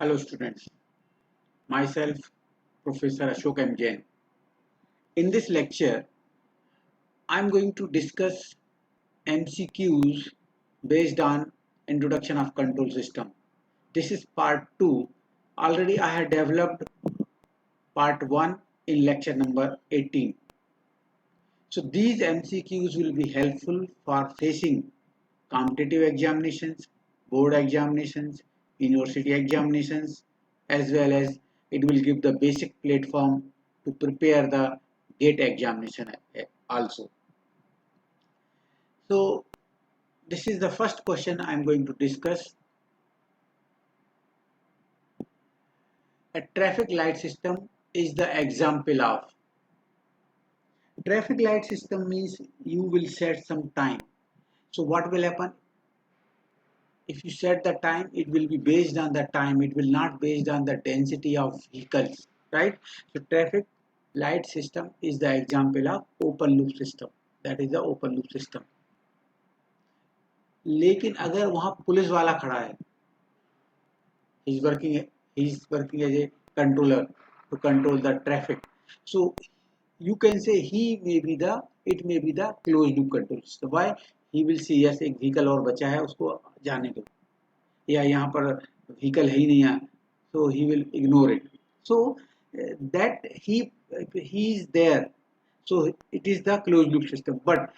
Hello students, myself Professor Ashok M. Jain. In this lecture, I am going to discuss MCQs based on Introduction of Control System. This is part 2. Already I had developed part 1 in lecture number 18. So these MCQs will be helpful for facing competitive examinations, board examinations, university examinations, as well as it will give the basic platform to prepare the GATE examination also. So this is the first question I am going to discuss. A traffic light system is the example of. Traffic light system means you will set some time. So what will happen? If you set the time, it will be based on the time. It will not based on the density of vehicles, right? So traffic light system is the example of open loop system. That is the open loop system. लेकिन अगर वहां police वाला खड़ा है, he is working as a controller to control the traffic. So you can say it may be the closed loop control system. Why? He will see yes एक vehicle और बचा है उसको जाने दो, या यहाँ पर व्हीकल है ही नहीं है, so he will ignore it. So that he is there, so it is the closed loop system. But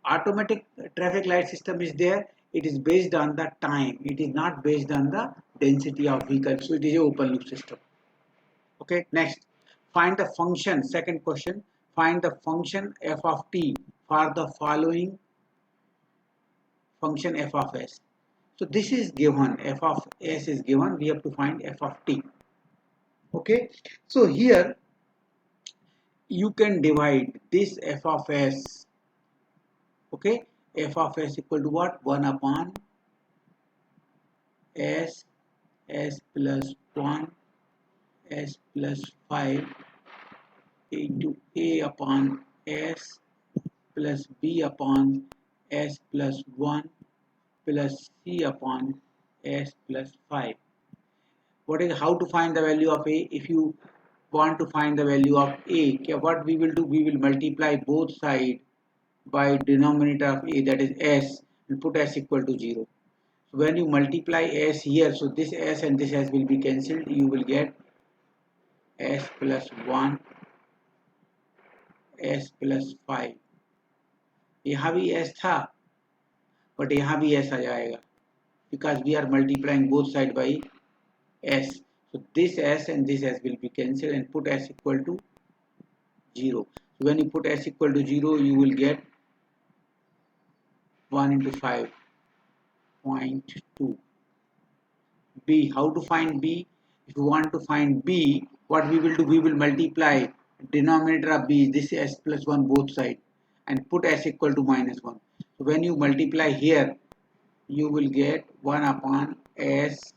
automatic traffic light system is there, it is based on the time, it is not based on the density of vehicles, so it is a open loop system. Okay, next, find the function. Second question, find the function f of t for the following function f of s. So this is given, f of s is given, we have to find f of t. Okay, so here you can divide this f of s. Okay, f of s equal to what? 1 upon s, s plus 1, s plus 5 into a upon s plus b upon s plus 1 plus c upon s plus 5. What is how to find the value of a? If you want to find the value of a, okay, what we will do? We will multiply both sides by denominator of a, that is s, and put s equal to 0. So when you multiply s here, so this s and this s will be cancelled. You will get s plus 1, s plus 5. यहाँ भी s था, but यहाँ भी s आ जाएगा, because we are multiplying both sides by s. So this s and this s will be cancelled and put s equal to 0. So when you put s equal to 0, you will get 1 into 5.2. B. How to find B? If you want to find B, what we will do? We will multiply denominator of B, this s plus 1 both sides, and put s equal to minus 1. So when you multiply here, you will get 1 upon s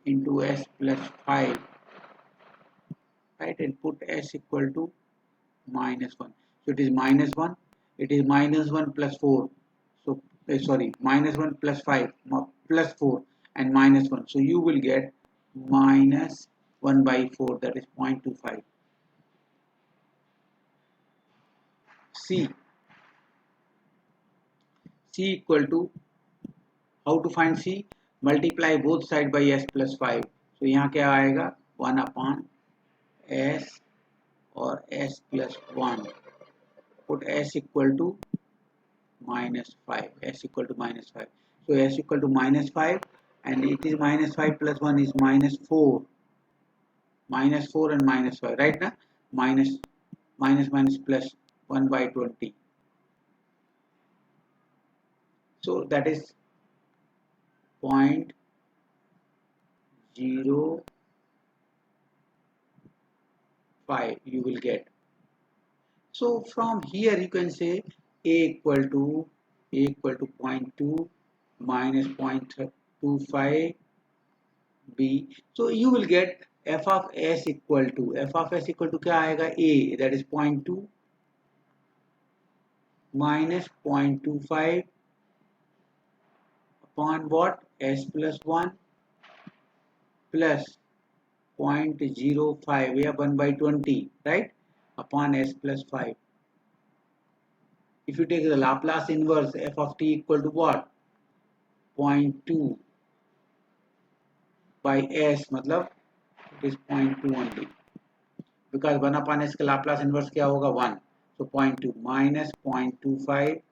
into s plus 5, right, and put s equal to minus 1. So it is minus 1, it is minus 1 plus 4, so sorry, minus 1 plus 5 plus 4 and minus 1, so you will get minus 1 by 4, that is 0.25. C equal to, how to find C? Multiply both sides by s plus 5. So यहाँ क्या आएगा? 1 upon s और s plus 1. Put s equal to minus 5. S equal to minus 5. So s equal to minus 5, and it is minus 5 plus 1 is minus 4. Minus 4 and minus 5, right now? Minus plus 1 by 20. So that is 0.05 you will get. So from here you can say a equal to 0.2 minus 0.25 b. So you will get f of s equal to क्या आएगा? A, that is 0.2 minus 0.25 upon what? S plus 1 plus 0.05, yeah, 1 by 20, right, upon s plus 5. If you take the Laplace inverse f of t equal to what, 0.2 by s, मतलब it is 0.2 only, because 1 upon s का Laplace inverse क्या होगा, 1. So 0.2 minus 0.25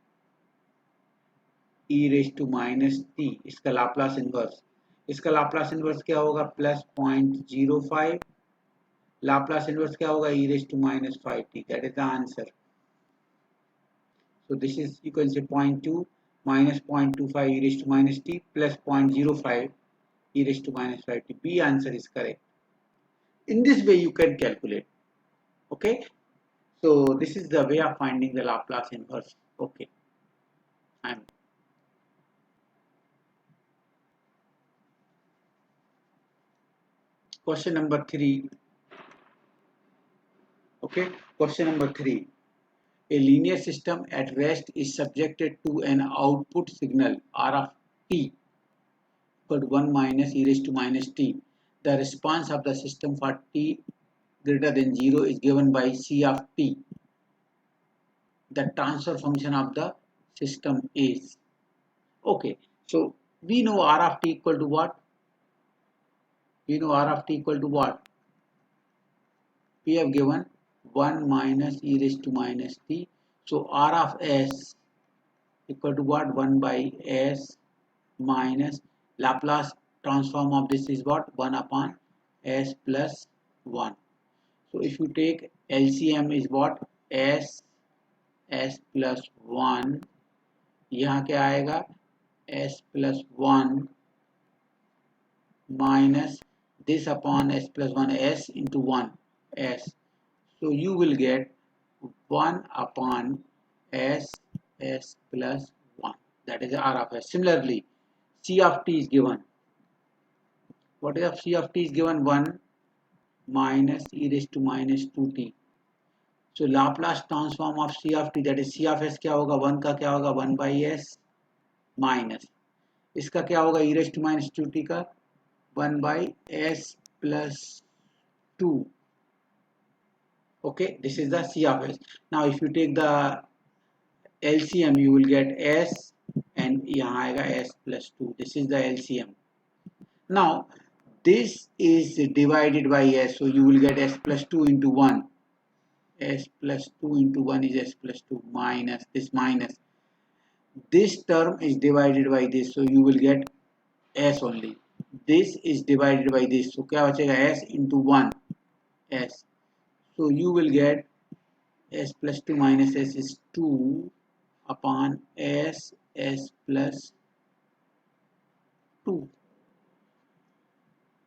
e raised to minus t, इसका Laplace inverse. इसका Laplace inverse क्या होगा, plus 0.05. Laplace inverse क्या होगा, e raised to minus 5t. That is the answer. So this is, you can say 0.2 minus 0.25 e raised to minus t plus 0.05 e raised to minus 5t. B answer is correct. In this way you can calculate. Okay. So this is the way of finding the Laplace inverse. Okay. Question number 3. Okay. Question number 3. A linear system at rest is subjected to an output signal R of t equal to 1 minus e raised to minus t. The response of the system for t greater than 0 is given by C of t. The transfer function of the system is. Okay, so we know R of t equal to what? We know R of t equal to what? We have given 1 minus e raised to minus t. So R of s equal to what? 1 by s minus Laplace transform of this is what? 1 upon s plus 1. So if you take LCM is what? S plus 1, यहाँ क्या आएगा, s plus 1 minus this upon s plus 1, s into 1, s. So you will get 1 upon s plus 1. That is R of s. Similarly, C of t is given. What is C of t is given? 1 minus e raised to minus 2t. So Laplace transform of C of t, that is C of s क्या होगा, 1 का क्या होगा, 1 by s minus इसका क्या होगा, e raised to minus 2t का 1 by s plus 2. Okay, this is the C of s. Now if you take the LCM you will get s and यहाँ आएगा s plus 2. This is the LCM. Now this is divided by s, so you will get s plus 2 into 1. S plus 2 into 1 is s plus 2 minus this minus. This term is divided by this, so you will get s only. This is divided by this, so क्या बचेगा, s into 1 s. So you will get s plus 2 minus s is 2 upon s plus 2.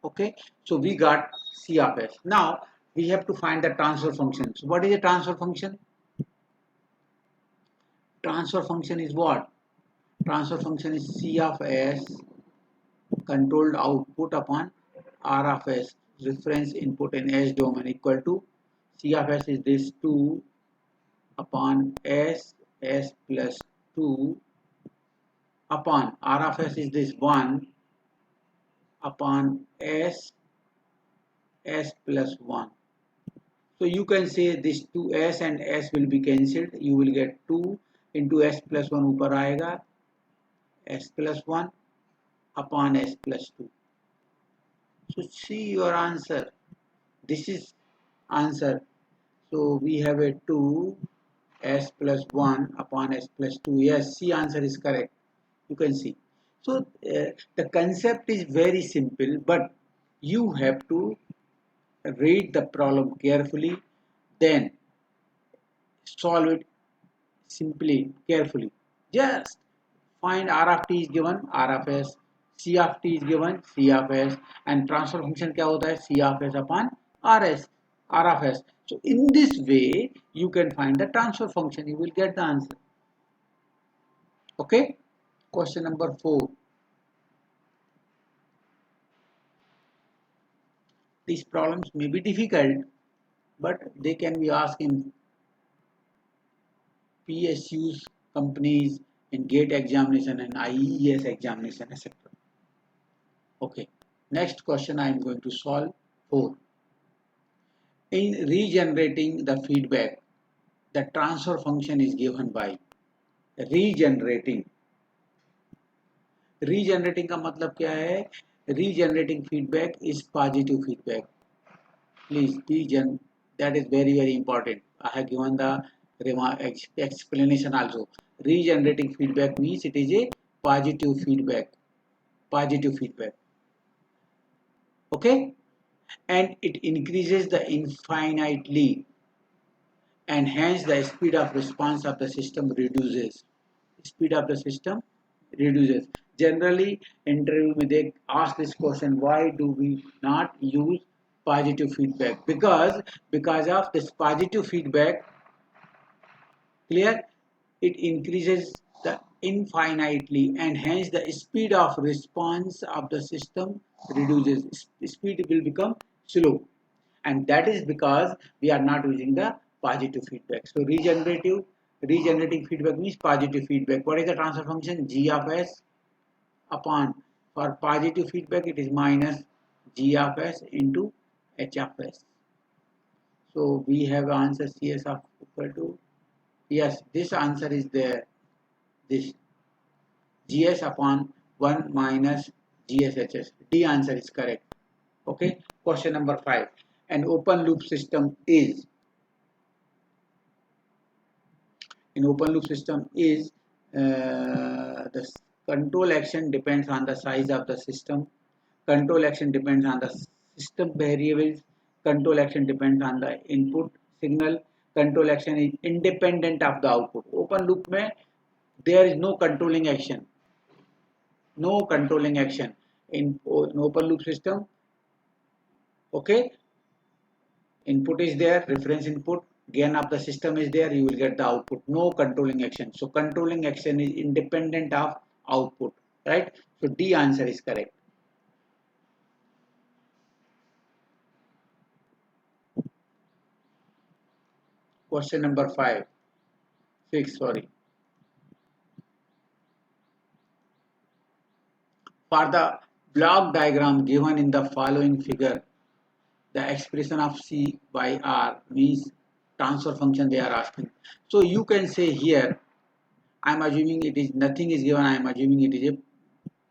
Okay, so we got C of s. Now we have to find the transfer function. So what is a transfer function? Transfer function is what? Transfer function is C of s controlled output upon R of s, reference input in s domain, equal to C of s is this 2 upon s plus 2 upon R of s is this 1 upon s plus 1. So you can say this 2s and s will be cancelled. You will get 2 into s plus 1 ऊपर आएगा, s plus 1 upon s plus 2. So see your answer. This is answer. So we have a 2 s plus 1 upon s plus 2. Yes, C answer is correct. You can see. So the concept is very simple, but you have to read the problem carefully, then solve it simply, carefully. Just find R of t is given R of s, C of t is given C of s, and transfer function क्या होता है, C of s upon R of s. So in this way you can find the transfer function. You will get the answer. Okay. Question number 4. These problems may be difficult, but they can be asked in PSUs, companies, in GATE examination and IES examination, etc. Okay. Next question I am going to solve 4. In regenerating the feedback, the transfer function is given by regenerating. Regenerating का मतलब क्या है? Regenerating feedback is positive feedback. Please that is very important. I have given the explanation also. Regenerating feedback means it is a positive feedback. Positive feedback. Okay? And it increases the infinitely, and hence the speed of response of the system reduces. Speed of the system reduces. Generally, interview में they ask this question: why do we not use positive feedback? Because of this positive feedback, clear, it increases the infinitely, and hence the speed of response of the system reduces. Speed will become slow, and that is because we are not using the positive feedback. So regenerating feedback means positive feedback. What is the transfer function? G of s upon, for positive feedback it is minus G of s into h of s. So we have answer CS of equal to, yes, this answer is there, this gs upon 1 minus gshs. D answer is correct. Okay, question number 5. An open loop system is, in open loop system is the control action depends on the size of the system, control action depends on the system variables, control action depends on the input signal, control action is independent of the output. Open loop में there is no controlling action, no controlling action in open loop system. Okay, input is there, reference input, gain of the system is there, you will get the output. No controlling action. So controlling action is independent of output, right? So D answer is correct. Question number 6, sorry. For the block diagram given in the following figure, the expression of C by R means transfer function they are asking. So you can say here, I am assuming it is nothing is given, I am assuming it is a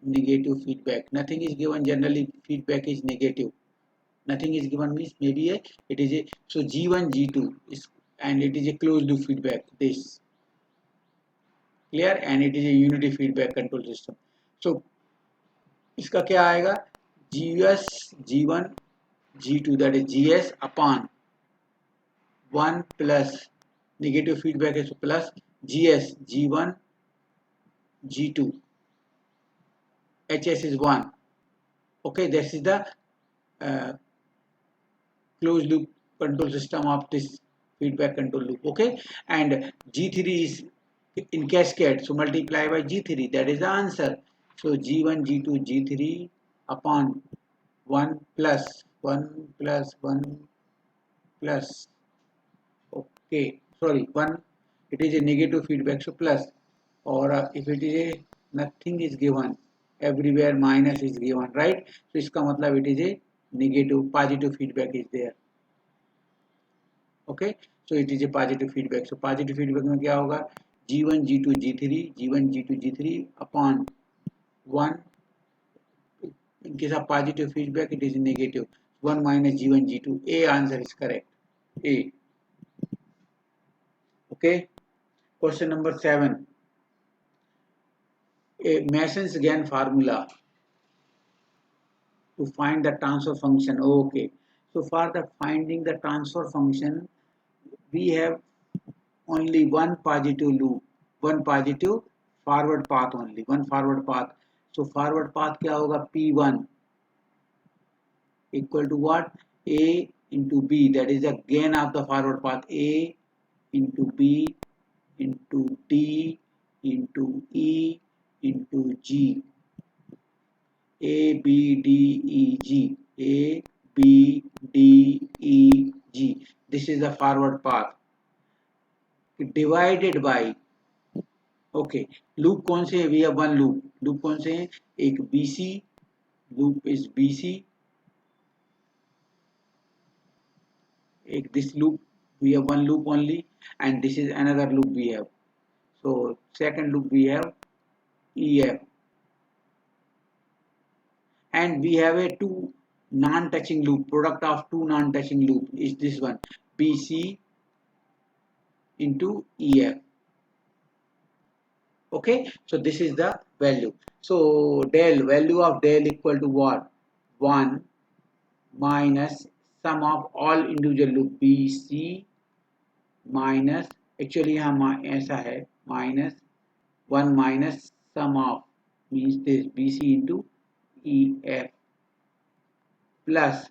negative feedback. Nothing is given, generally feedback is negative. Nothing is given means maybe it is a, so G1 G2 is, and it is a closed loop feedback, this clear, and it is a unity feedback control system. So इसका क्या आएगा? GS G1 G2, that is GS upon 1 plus negative feedback is plus GS G1 G2, HS is 1. Okay, this is the closed loop control system of this feedback control loop. Okay, and G3 is in cascade, so multiply by G3, that is the answer. So G1 G2 G3 upon 1 plus 1 plus 1 plus, okay, sorry, 1, it is a negative feedback, so plus, or if it is a nothing is given, everywhere minus is given, right? So इसका मतलब it is a negative, positive feedback is there. Okay, so it is a positive feedback. So positive feedback में क्या होगा? G1 G2 G3 G1 G2 G3 upon 1. In case of positive feedback, it is negative. 1 minus G1 G2. A answer is correct. A. Okay. Question number 7. A Mason's Gann formula to find the transfer function. Okay. So for the finding the transfer function, we have only one positive loop, one positive forward path only, one forward path. So forward path क्या होगा? P1 equal to what? A into B, that is the gain of the forward path. A into B into D into E into G. A, B, D, E, G. A, B, D, E, G. This is the forward path. Divided by, okay, loop कौन से? We have one loop. Loop कौन से हैं? एक BC, loop is BC. This loop we have one loop only, and this is another loop we have. So second loop we have EF, and we have a two non-touching loop. Product of two non-touching loop is this one, BC into EF. Okay, so this is the value. So value of del equal to what? 1 minus sum of all individual loop BC minus, actually यहाँ ऐसा है, minus 1 minus sum of, means this BC into EF plus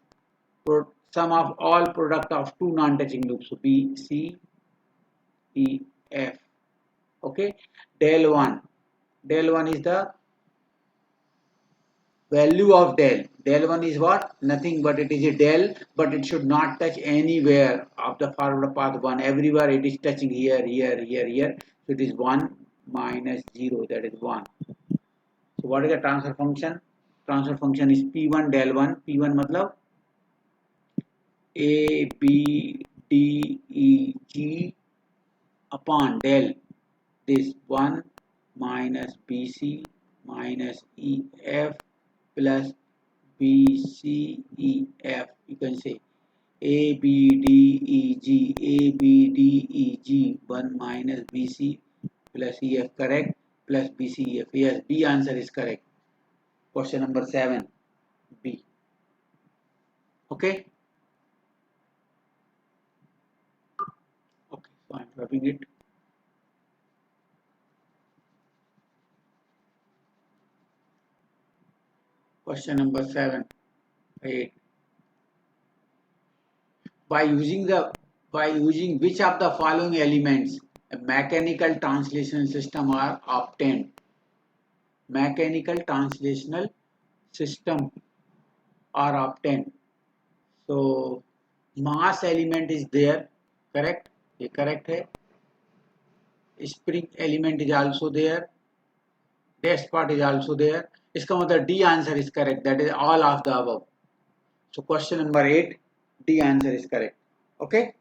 sum of all product of two non-touching loops, so BC EF. Okay, del 1 is the value of del. Del 1 is what? Nothing but it is a del, but it should not touch anywhere of the forward path 1. Everywhere it is touching here, here, here, here. So it is 1 minus 0, that is 1. So what is the transfer function? Transfer function is P1 del 1. P1 matlab A, B, D, E, G upon del this 1 minus BC minus EF plus BCEF. You can say ABDEG, ABDEG 1 minus BC plus EF, correct, plus BCEF. Yes, B answer is correct. Question number 7, B. Okay. Okay, so I'm rubbing it. Question number 7, 8. By using which of the following elements a mechanical translation system are obtained? Mechanical translational system are obtained. So mass element is there, correct? ये correct है. Spring element is also there. Dash part is also there. इसका मतलब D answer is correct. That is all of the above. So question number 8, D answer is correct. Okay.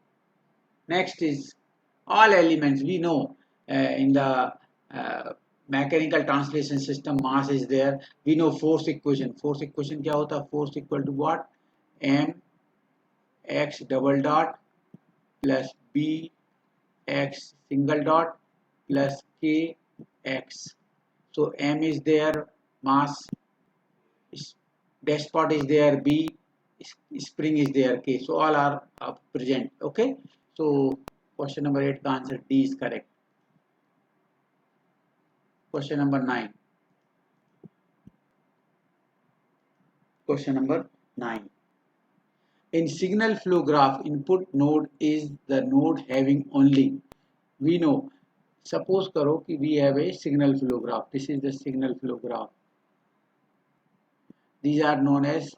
Next is all elements. We know in the mechanical translation system mass is there. We know force equation. Force equation क्या होता है? Force equal to what? M x double dot plus B x single dot plus K x. So M is there, mass, dash spot is there, B, spring is there, K. So all are present. Okay. So question number 8, the answer D is correct. Question number 9. Question number 9. In signal flow graph, input node is the node having only, we know, suppose करो कि we have a signal flow graph. This is the signal flow graph. These are known as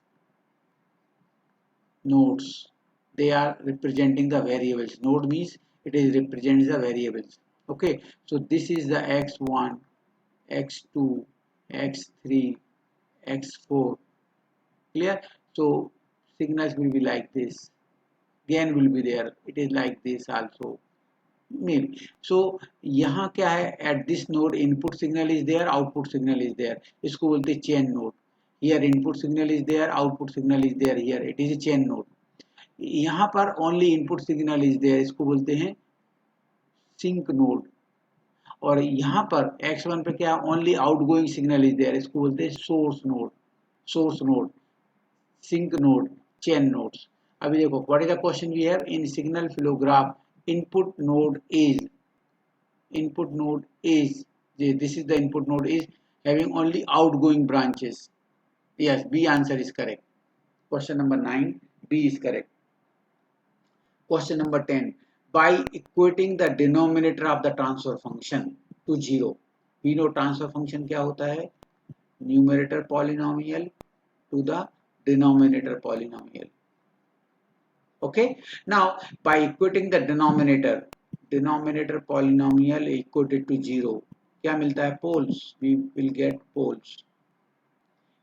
nodes. They are representing the variables. Node means it is represents the variables. Okay, so this is the x1, x2, x3, x4. Clear? So signals will be like this. Gain will be there. It is like this also. Maybe. So यहाँ क्या है? At this node input signal is there, output signal is there. इसको बोलते हैं chain node. Here input signal is there, output signal is there. Here it is a chain node. यहाँ पर only input signal is there. इसको बोलते हैं sync node. और यहाँ पर x1 पे क्या? Only outgoing signal is there. इसको बोलते हैं source node. Source node, sync node, chain nodes. अभी देखो, what is the question we have? In signal flow graph, input node is, this is the input node is having only outgoing branches. Yes, B answer is correct. Question number 9, B is correct. Question number 10. By equating the denominator of the transfer function to 0, we know transfer function क्या होता है? Numerator polynomial to the denominator polynomial. Okay. Now by equating the denominator polynomial equated to 0, क्या मिलता है? Poles. We will get poles.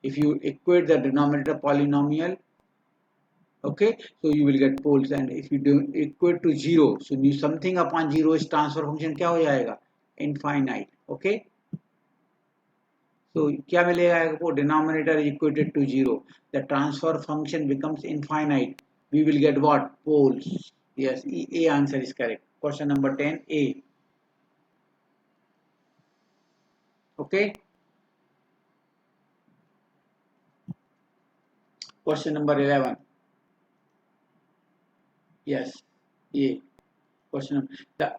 If you equate the denominator polynomial, okay, so you will get poles, and if you do equate to 0, so something upon 0 is transfer function क्या हो जाएगा, infinite. Okay, so क्या मिलेगा आपको, denominator is equated to 0, the transfer function becomes infinite, we will get what, poles. Yes, A answer is correct. Question number 10, A. Okay, question number 11. Yes, A. Question. The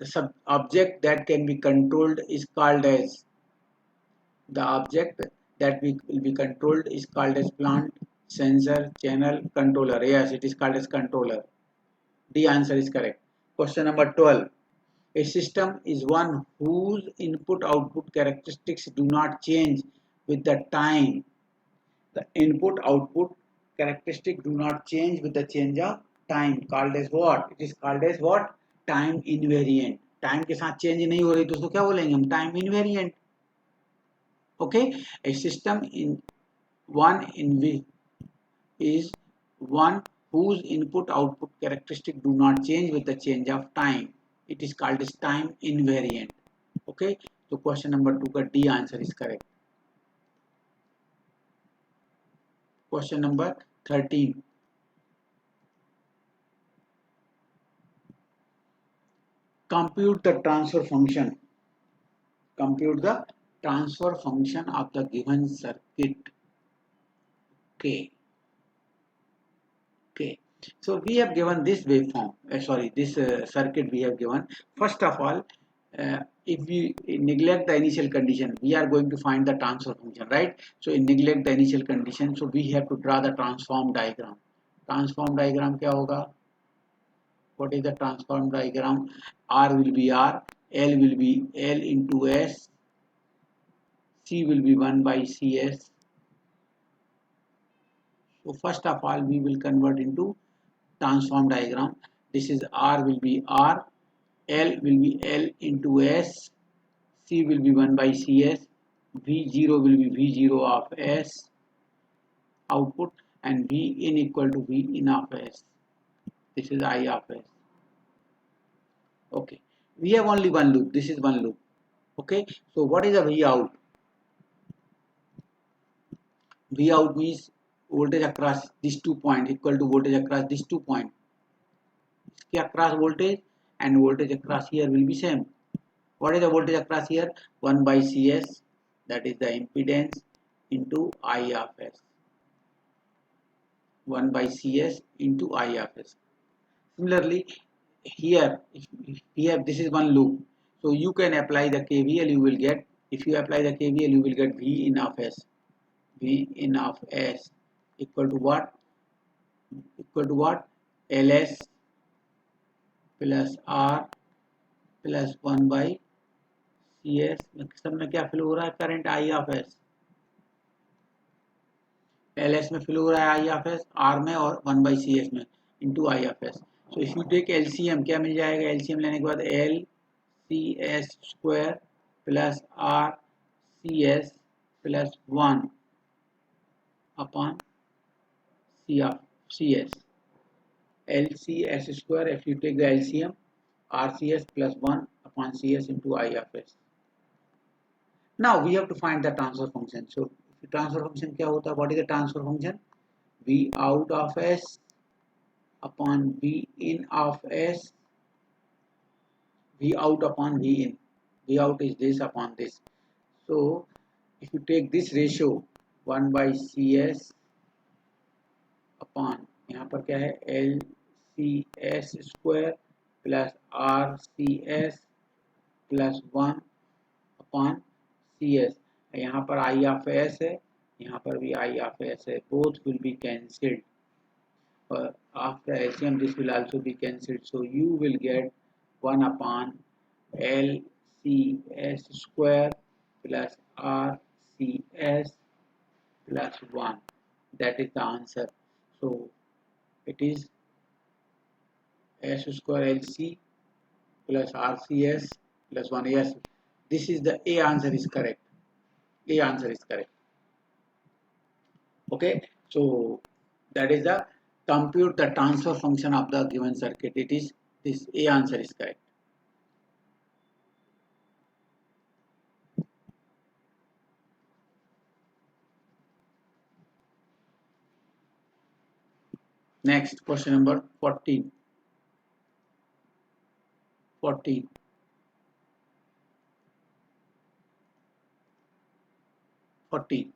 sub object that can be controlled is called as, the object that will be controlled is called as plant, sensor, channel, controller. Yes, it is called as controller. The answer is correct. Question number 12. A system is one whose input-output characteristics do not change with the time. The input-output characteristics do not change with the change of time. Called as what? It is called as what? Time invariant. Time के साथ change नहीं हो रही तो उसको क्या बोलेंगे हम? Time invariant. Okay, a system in which is one whose input output characteristic do not change with the change of time. It is called as time invariant. Okay, so question number 2 का D answer is correct. Question number 13. Compute the transfer function. Compute the transfer function of the given circuit. Okay. Okay. So we have given this waveform. This circuit we have given. First of all, if we neglect the initial condition, we are going to find the transfer function, right? So in neglect the initial condition, so we have to draw the transform diagram. Transform diagram क्या होगा? What is the transform diagram? R will be R, L will be L into S, C will be 1 by CS. So first of all, we will convert into transform diagram. This is R will be R, L will be L into S, C will be 1 by CS, V0 will be V0 of S output, and V in equal to V in of S. This is I of S. Okay, we have only one loop. This is one loop. Okay, so what is a V out? V out means voltage across these 2 points equal to voltage across these 2 points. Across voltage and voltage across here will be same. What is the voltage across here? 1 by CS, that is the impedance, into I of S. 1 by CS into I of S. Similarly, here this is one loop. So you can apply the KVL, you will get, if you apply the KVL, you will get V in of S. V in of S equal to what? Equal to what? LS plus R plus 1 by CS. सब में क्या flow हो रहा है? Current I of S. LS में flow हो रहा है I of S, R में और 1 by CS में into I of S. So if you take LCM, क्या मिल जाएगा? LCM लेने के बाद L CS square plus R CS plus 1 upon C of CS. LCS square, if you take the LCM, RCS plus 1 upon CS into I of S. Now we have to find the transfer function. So transfer function क्या होता है? What is the transfer function? V out of S upon V in of S. V out upon V in. V out is this upon this. So if you take this ratio 1 by CS upon, यहाँ पर क्या है? LCS square plus RCS plus 1 upon CS. यहाँ पर I of S है, यहाँ पर भी I of S है. Both will be cancelled. After LCM, this will also be cancelled. So you will get 1 upon LCS square plus RCS plus 1. That is the answer. So it is S square LC plus RCS plus 1. Yes, this is the A answer is correct. A answer is correct. Okay, so that is the compute the transfer function of the given circuit. It is this A answer is correct. Next question number 14. 14. 40.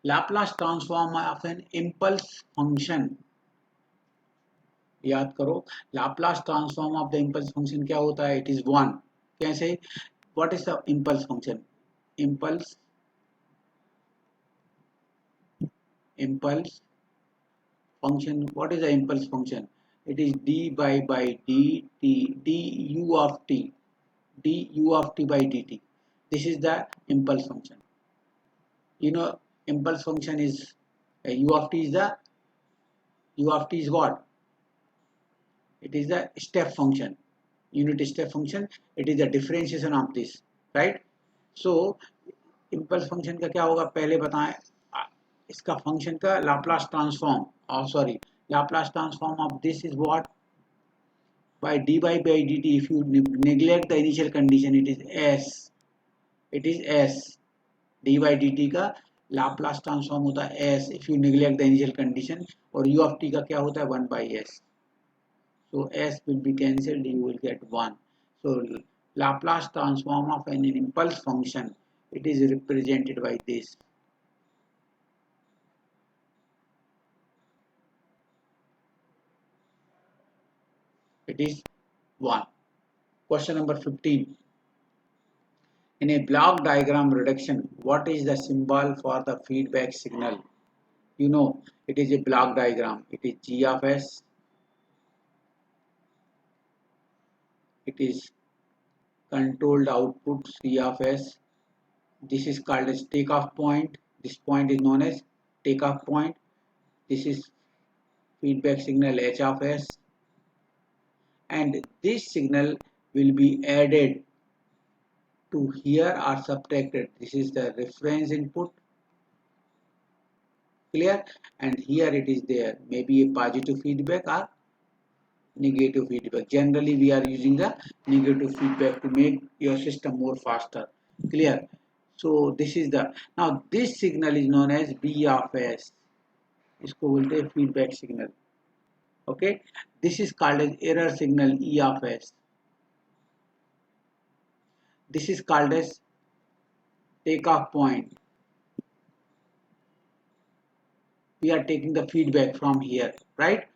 Laplace transform of an impulse function. याद करो, Laplace transform of the impulse function क्या होता है? It is 1. कैसे? What is the impulse function? Impulse function. What is the impulse function? It is d by dt du of t, du of t by dt. This is the impulse function. You know, impulse function is u of t is the u of t is what? It is the step function, unit step function. It is the differentiation of this, right? So impulse function का क्या होगा पहले बताएं. इसका function का Laplace transform, sorry, Laplace transform of this is what? By dy by dt. If you neglect the initial condition, it is s. It is s. dy by dt का Laplace transform होता है s. If you neglect the initial condition, और u of t का क्या होता है 1 by s. So s will be cancelled, you will get 1. So Laplace transform of an impulse function, it is represented by this. It is 1. Question number 15. In a block diagram reduction, what is the symbol for the feedback signal? You know, it is a block diagram. It is G of S. It is controlled output C of S. This is called as takeoff point. This point is known as takeoff point. This is feedback signal H of S. And this signal will be added to here or subtracted. This is the reference input. Clear? And here it is there. Maybe a positive feedback or negative feedback. Generally, we are using the negative feedback to make your system more faster. Clear? So this is the, now this signal is known as B of S. इसको बोलते हैं feedback signal. Okay, this is called as error signal E of S. This is called as takeoff point. We are taking the feedback from here, right?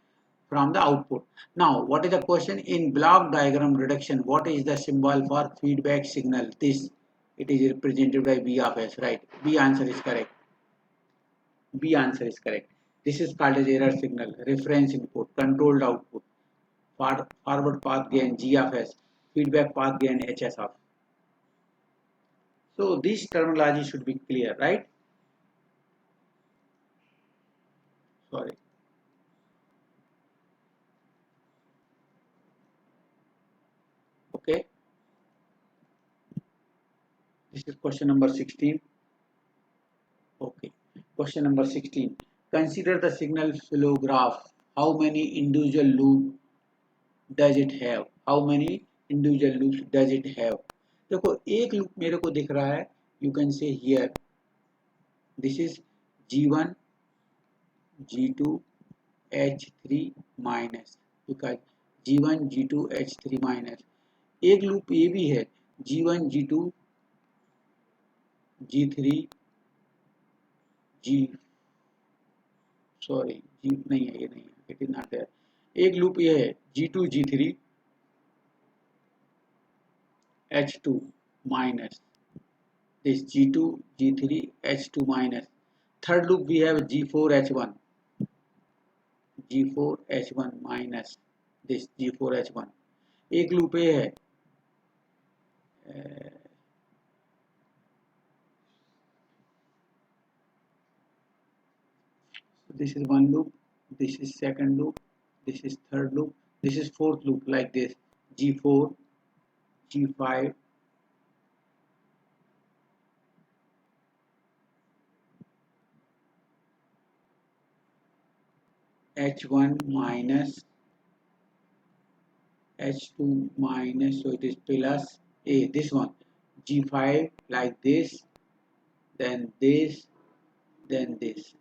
From the output. Now, what is the question? In block diagram reduction, what is the symbol for feedback signal? This, it is represented by B of S, right? B answer is correct. B answer is correct. This is called as error signal, reference input, controlled output, forward path gain G of S, feedback path gain HS of. So this terminology should be clear, right? Sorry. Okay. This is question number 16. Okay. Question number 16. Consider the signal flow graph. How many individual loops does it have? How many individual loops does it have? देखो एक loop मेरे को दिख रहा है. You can say here. This is G1, G2, H3 minus. because G1, G2, H3 minus. एक loop ये भी है G1, G2, G3, G sorry G नहीं है, ये नहीं है, इट इज नॉट देयर. एक लूप ये है G2, G3, H2 minus. This G2, G3, H2 minus. Third loop we have G4, H1, G4, H1 minus. This G4, H1. एक loop ये है this is one loop, this is second loop, this is third loop, this is fourth loop, like this G4, G5, h1 minus h2 minus, so it is plus a, this one, g5 like this, then this, then this.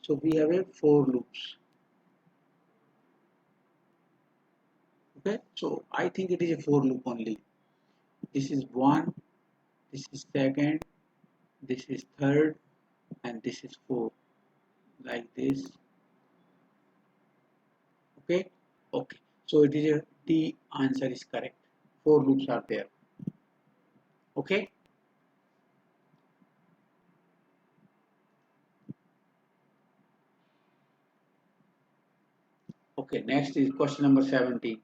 So we have a 4 loops. Okay, so I think it is a 4 loop only. This is 1, this is 2nd, this is 3rd, and this is 4, like this. Okay, okay, so it is a D answer is correct. 4 loops are there. Okay, okay, next is question number 17.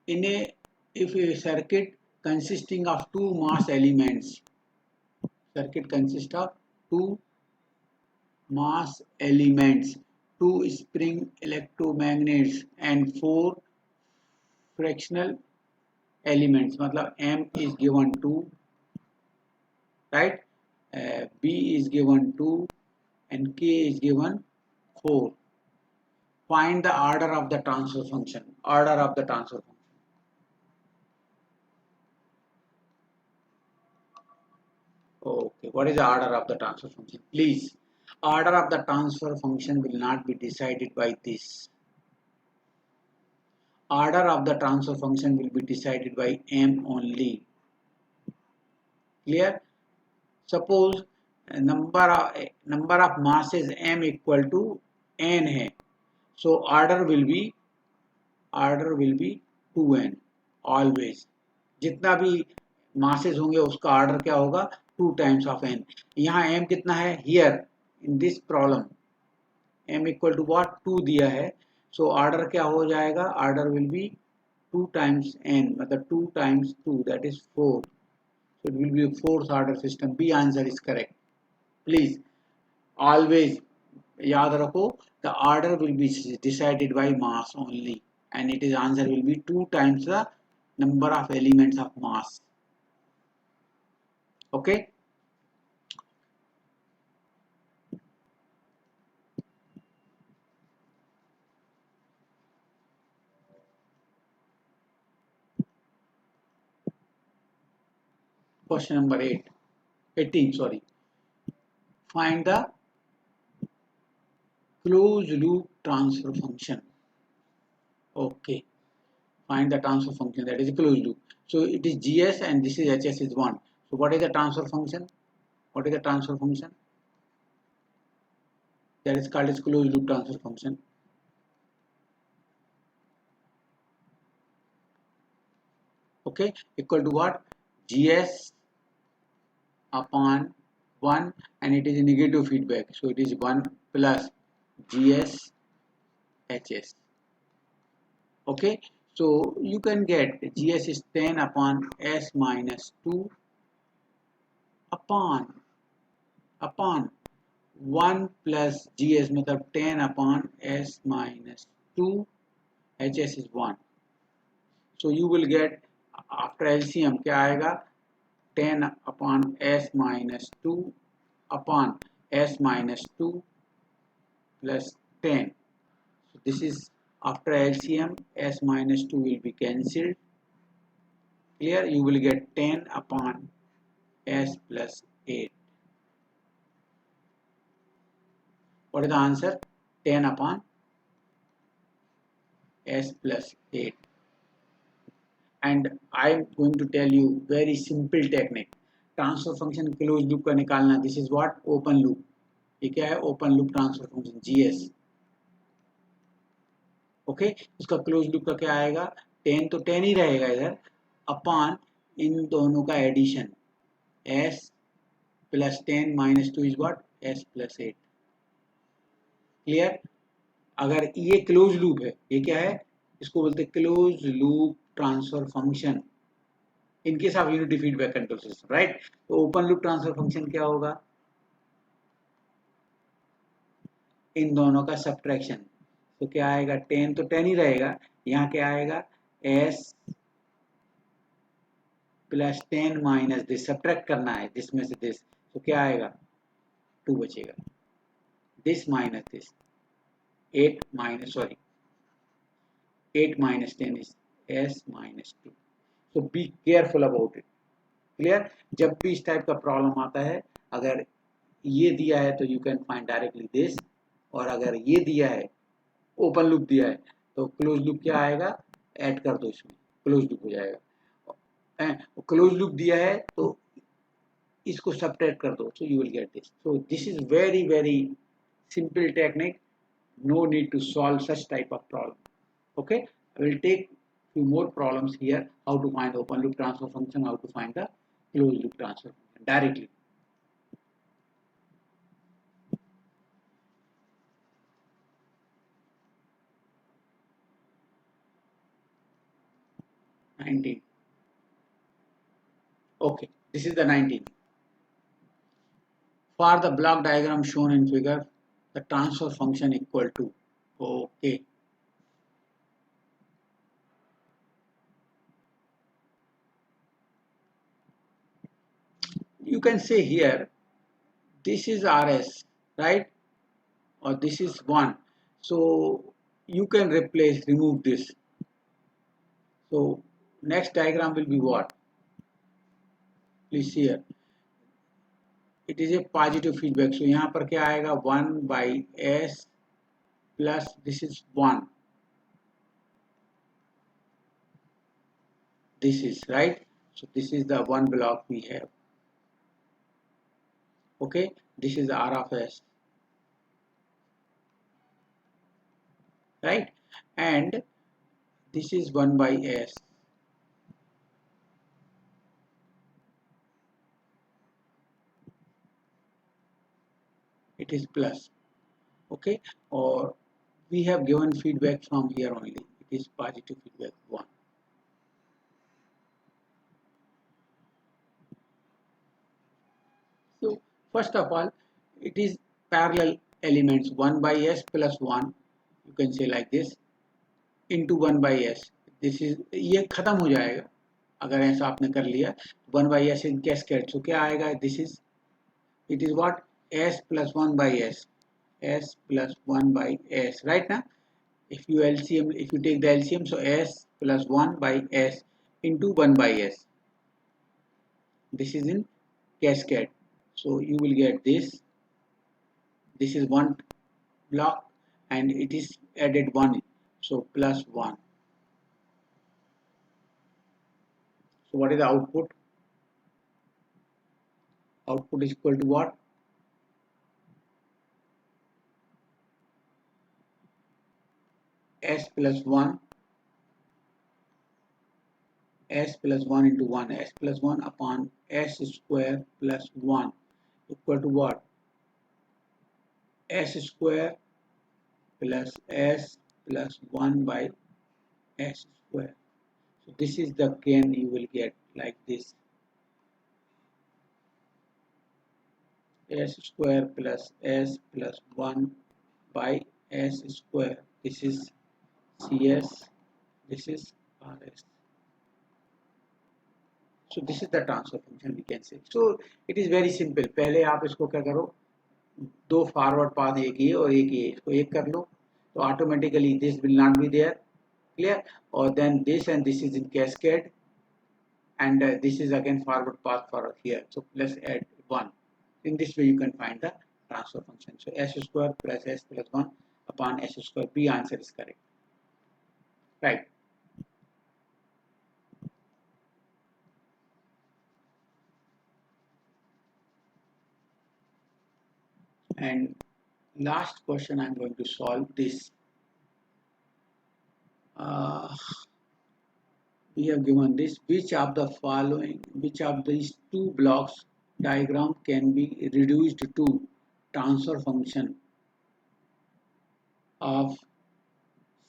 In a, if a circuit consisting of two mass elements, circuit consists of two mass elements, two spring electromagnets and four fractional elements, मतलब M is given 2, right, B is given 2 and K is given 4. Find the order of the transfer function. Order of the transfer function. Okay, what is the order of the transfer function? Please, order of the transfer function will not be decided by this. Order of the transfer function will be decided by M only. Clear? Suppose number of masses M equal to N है. So order will be 2n always. जितना भी masses होंगे उसका order क्या होगा 2 times of n. यहाँ m कितना है here in this problem m equal to what 2 दिया है. So order क्या हो जाएगा, order will be 2 times n, मतलब 2 times 2, that is 4. So it will be a fourth order system. B answer is correct. Please always याद रखो, the order will be decided by mass only, and it is answer will be 2 times the number of elements of mass. Okay, question number 18, sorry. Find the closed loop transfer function. Okay, find the transfer function, that is a closed loop. So it is GS and this is HS is 1. So what is the transfer function? What is the transfer function? That is called as closed loop transfer function. Okay, equal to what? GS upon 1, and it is a negative feedback. So it is 1 plus GS HS. Okay, so you can get GS is 10 upon S minus 2 upon 1 plus GS, मतलब 10 upon S minus 2, HS is 1. So you will get after LCM क्या आएगा 10 upon S minus 2 upon S minus 2 plus 10. So this is after LCM, S minus 2 will be cancelled. Clear? You will get 10 upon S plus 8. What is the answer? 10 upon S plus 8. And I am going to tell you very simple technique. Transfer function closed loop का निकालना. This is what? Open loop. ये क्या है? Open loop transfer function GS. Okay, उसका close loop का क्या आएगा 10, तो 10 ही रहेगा इधर, अपॉन इन दोनों का addition s plus 10 minus 2 is what s plus 8. Clear? अगर ये क्लोज लूप है, ये क्या है, इसको बोलते हैं close loop transfer function in case of unity feedback control system, right. तो ओपन लूप ट्रांसफर फंक्शन क्या होगा, इन दोनों का सब्ट्रैक्शन. तो क्या आएगा 10, तो 10 ही रहेगा, यहाँ क्या आएगा s plus 10 minus this, subtract करना है जिसमें से दिस, तो क्या आएगा 2 बचेगा, this minus this 8 minus 10 is s minus 2. So be careful about it. Clear? जब भी इस टाइप का प्रॉब्लम आता है, अगर ये दिया है तो you can find directly this, और अगर ये दिया है ओपन लूप दिया है तो क्लोज लूप क्या आएगा, ऐड कर दो, इसमें क्लोज लूप हो जाएगा। क्लोज लूप दिया है तो इसको सब्ट्रैक्ट कर दो, so you will get this. So this is very very simple technique, no need to solve such type of problem. Okay, I will take few more problems here, how to find the open loop transfer function, how to find the closed loop transfer function directly. Okay, this is the 19. For the block diagram shown in figure, the transfer function equal to, okay, you can say here this is RS, right, or this is 1, so you can remove this. So next diagram will be what, please see here, it is a positive feedback, so यहाँ पर क्या आएगा, 1 by s plus this is 1, this is right, so this is the one block we have. Okay, this is R of s, right, and this is 1 by s, it is plus. Okay, or we have given feedback from here only, it is positive feedback 1. So first of all, it is parallel elements, 1 by s plus 1, you can say like this, into 1 by s. This is, ये खत्म हो जाएगा अगर ऐसा आपने कर लिया, 1 by s in cascade, so क्या आएगा, this is, it is what, s plus 1 by s, s plus 1 by s, right now. If you LCM, if you take the LCM, so s plus 1 by s into 1 by s, this is in cascade, so you will get this, this is one block and it is added 1, so plus 1. So what is the output? Output is equal to what? S plus 1, s plus 1 into 1, s plus 1 upon s square plus 1 equal to what? S square plus s plus 1 by s square. So this is the gain you will get like this, s square plus s plus 1 by s square. This is CS, this is RS. So this is the transfer function we can say. So it is very simple. पहले आप इसको क्या करो, दो forward path, एक ये और एक ये, इसको एक कर लो तो automatically this will not be there, clear, और then this and this is in cascade and this is again forward path for here, so let's add 1. In this way you can find the transfer function. So s square plus s plus 1 upon s square. B answer is correct, right. And last question I'm going to solve this. We have given this, which of the following, which of these two blocks diagram can be reduced to transfer function of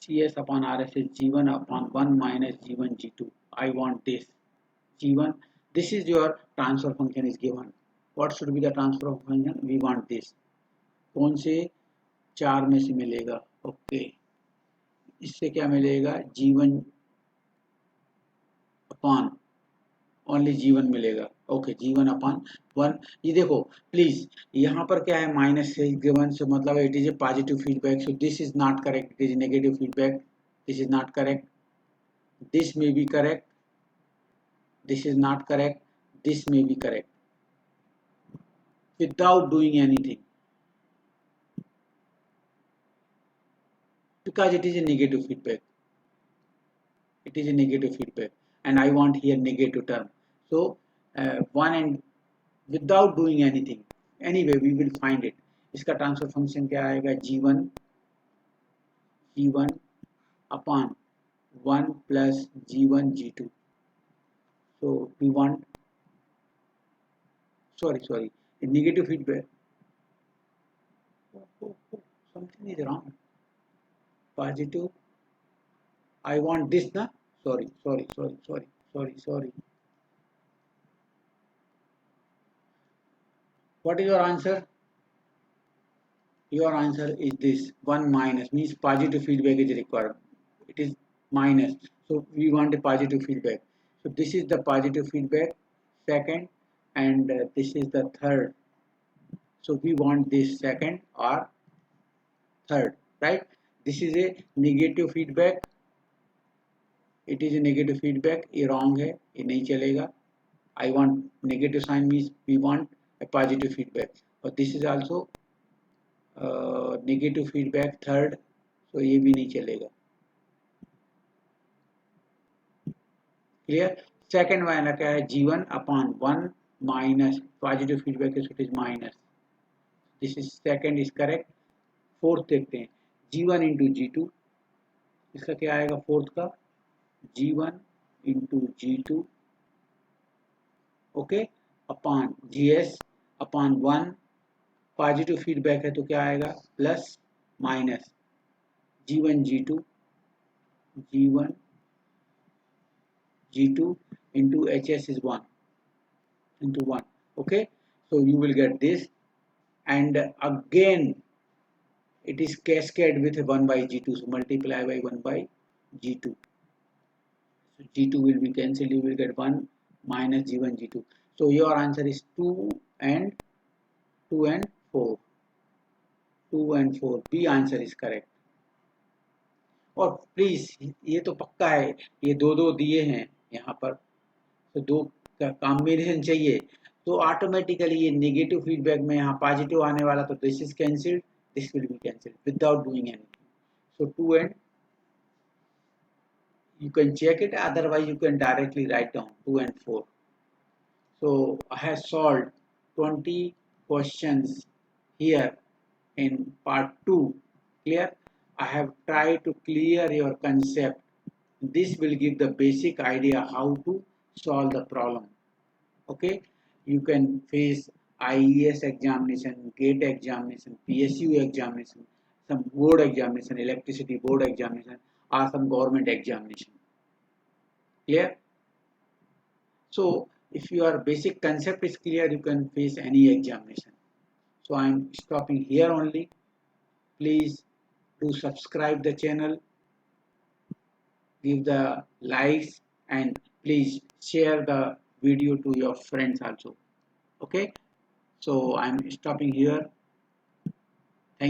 CS upon RS is G1 upon 1 minus G1 G2. I want this G1, this is your transfer function is given. What should be the transfer function? We want this. कौन से चार में से मिलेगा? Okay, इससे क्या मिलेगा? G1 upon only G1 मिलेगा। Okay, G1 upon 1। ये देखो प्लीज, यहाँ पर क्या है माइनस है गिवन, सो मतलब it is a positive feedback, so this is not correct, it is negative feedback, this is not correct, this may be correct, this is not correct, this may be correct without doing anything, because it is a negative feedback, it is a negative feedback, and I want here negative term. So 1 and without doing anything, anyway we will find it. इसका transfer function क्या आएगा, G1 upon 1 plus G1 G2. So we want, sorry, a negative feedback. Something is wrong. Positive. I want this, na? Sorry. What is your answer? Your answer is this 1 minus, means positive feedback is required. It is minus. So we want a positive feedback. So this is the positive feedback, second, and this is the third. So we want this second or third, right? This is a negative feedback. It is a negative feedback. ये wrong है, ये नहीं चलेगा. I want negative sign, means we want a positive feedback. But this is also negative feedback, third. So ये भी नहीं चलेगा. Clear? Second वाला क्या है, G1 upon 1 minus positive feedback is, it is minus. This is second is correct. Fourth देखते हैं, G1 into G2. इसका क्या आएगा फोर्थ का, G1 into G2, okay, upon GS upon 1, positive feedback है तो क्या आएगा, plus minus G1 G2 into HS is 1 into 1. Okay, so you will get this, and again it is cascade with 1 by G2, so multiply by 1 by G2. So G2 will be cancelled, you will get 1 minus G1 G2. So your answer is 2 and 4. 2 and 4. B answer is correct. और please ये तो पक्का है, ये दो दिए हैं यहाँ पर, तो दो का कॉम्बिनेशन चाहिए, तो ऑटोमेटिकली ये नेगेटिव फीडबैक में यहाँ पॉजिटिव आने वाला, तो this is cancelled, this will be cancelled without doing anything. So 2 and, you can check it, otherwise you can directly write down 2 and 4. So I have solved 20 questions here in part 2. Clear? I have tried to clear your concept. This will give the basic idea how to solve the problem. Okay, you can face IES examination, GATE examination, PSU examination, some board examination, electricity board examination, or some government examination. Clear? So if your basic concept is clear, you can face any examination. So I am stopping here only. Please do subscribe the channel, give the likes, and please share the video to your friends also. Okay, so I'm stopping here.